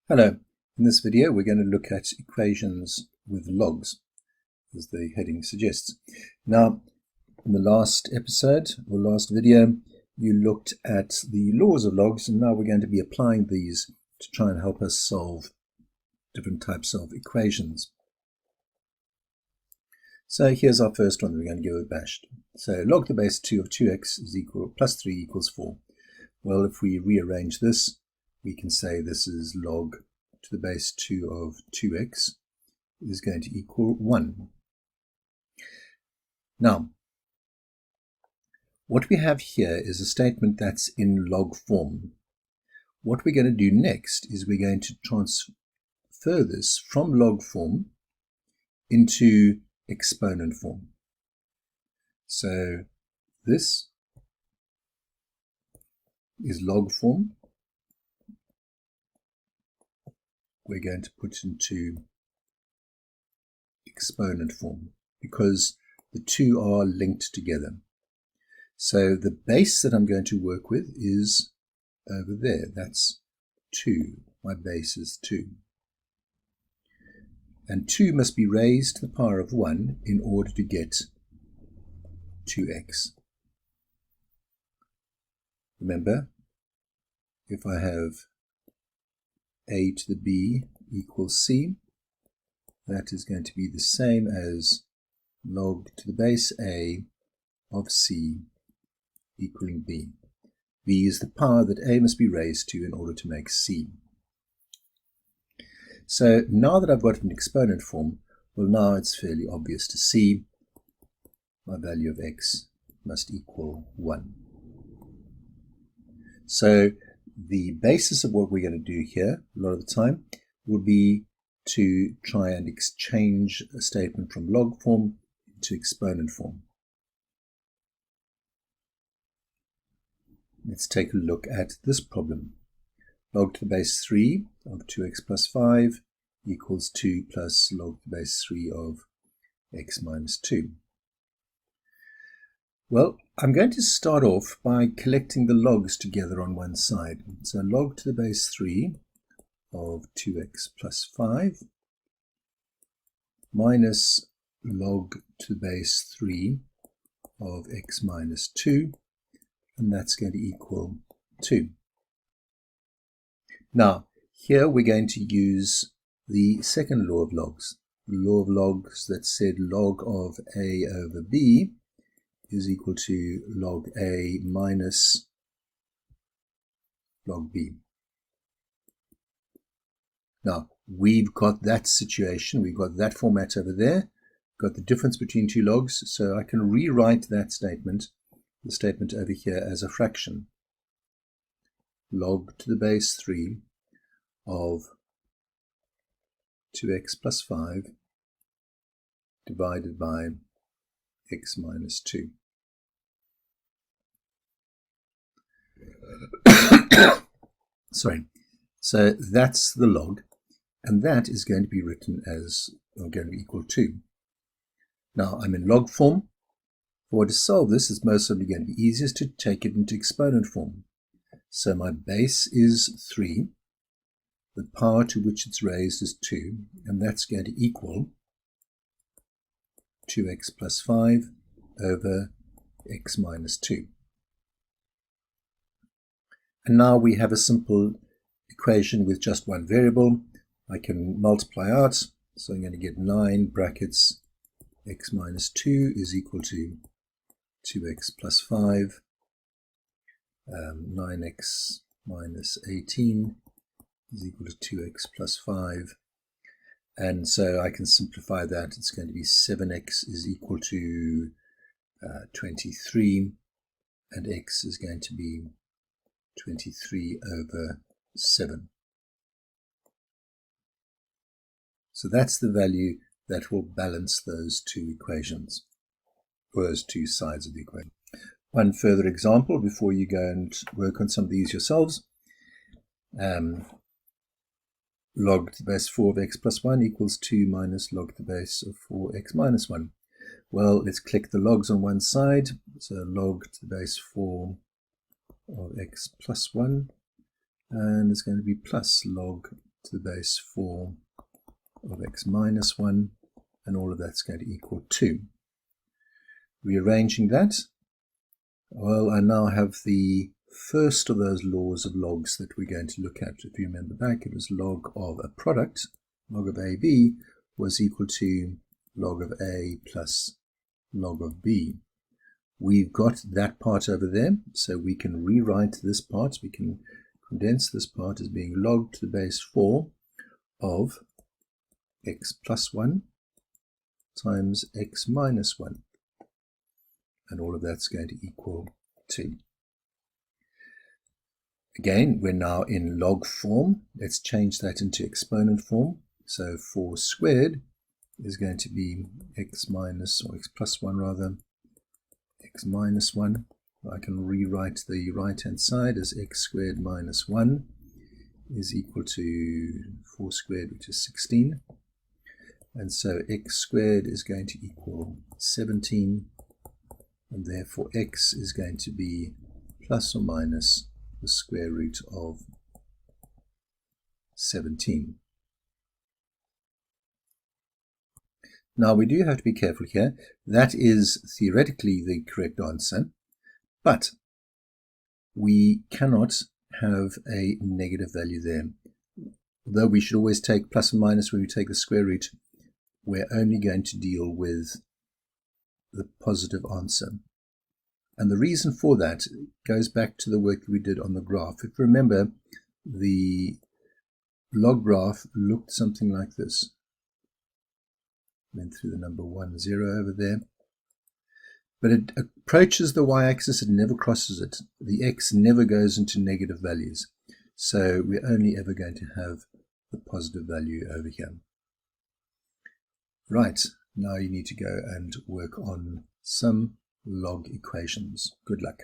Hello, in this video we're going to look at equations with logs, as the heading suggests. Now, in the last episode, or last video, you looked at the laws of logs, and now we're going to be applying these to try and help us solve different types of equations. So here's our first one. We're going to go with bashed. So log the base 2 of 2x is equal plus 3 equals 4. Well, if we rearrange this, we can say this is log to the base 2 of 2x is going to equal 1. Now, what we have here is a statement that's in log form. What we're going to do next is we're going to transfer this from log form into exponent form. So this is log form. We're going to put into exponent form because the two are linked together. So the base that I'm going to work with is over there. That's 2. My base is 2. And 2 must be raised to the power of 1 in order to get 2x. Remember, if I have a to the b equals c, that is going to be the same as log to the base a of c equaling b. b is the power that a must be raised to in order to make c. So now that I've got an exponent form, well, now it's fairly obvious to see my value of x must equal 1. So the basis of what we're going to do here, a lot of the time, will be to try and exchange a statement from log form to exponent form. Let's take a look at this problem. Log to the base 3 of 2x plus 5 equals 2 plus log to the base 3 of x minus 2. Well, I'm going to start off by collecting the logs together on one side. So log to the base 3 of 2x plus 5 minus log to the base 3 of x minus 2, and that's going to equal 2. Now, here we're going to use the second law of logs, the law of logs that said log of a over b is equal to log a minus log b. Now, we've got that situation, we've got that format over there, got the difference between two logs, so I can rewrite that statement, the statement over here, as a fraction. Log to the base 3 of 2x plus 5 divided by x minus 2. Sorry. So that's the log, and that is going to be written as going to be equal to. Now I'm in log form. For to solve this, it's most certainly going to be easiest to take it into exponent form. So my base is 3. The power to which it's raised is 2, and that's going to equal 2x plus 5 over x minus 2. And now we have a simple equation with just one variable. I can multiply out, so I'm going to get 9 brackets x minus 2 is equal to 2x plus 5, 9x minus 18 is equal to 2x plus 5. And so I can simplify that. It's going to be 7x is equal to 23, and x is going to be 23 over 7. So that's the value that will balance those two equations, or those two sides of the equation. One further example before you go and work on some of these yourselves. Log to the base 4 of x plus 1 equals 2 minus log to the base of 4x minus 1. Well, let's click the logs on one side. So log to the base 4 of x plus 1, and it's going to be plus log to the base 4 of x minus 1, and all of that's going to equal 2. Rearranging that, well, I now have the first of those laws of logs that we're going to look at. If you remember back, it was log of a product, log of AB, was equal to log of A plus log of B. We've got that part over there, so we can rewrite this part. We can condense this part as being log to the base 4 of x plus 1 times x minus 1. And all of that's going to equal 2. Again, we're now in log form. Let's change that into exponent form. So 4 squared is going to be x minus, or x plus 1 rather, x minus 1. I can rewrite the right-hand side as x squared minus 1 is equal to 4 squared, which is 16. And so x squared is going to equal 17. And therefore x is going to be plus or minus the square root of 17. Now we do have to be careful here. That is theoretically the correct answer, but we cannot have a negative value there. Though we should always take plus and minus when we take the square root, we're only going to deal with the positive answer. And the reason for that goes back to the work that we did on the graph. If you remember, the log graph looked something like this. Went through the number 1, 0 over there. But it approaches the y-axis, it never crosses it. The x never goes into negative values. So we're only ever going to have the positive value over here. Right, now you need to go and work on some log equations. Good luck.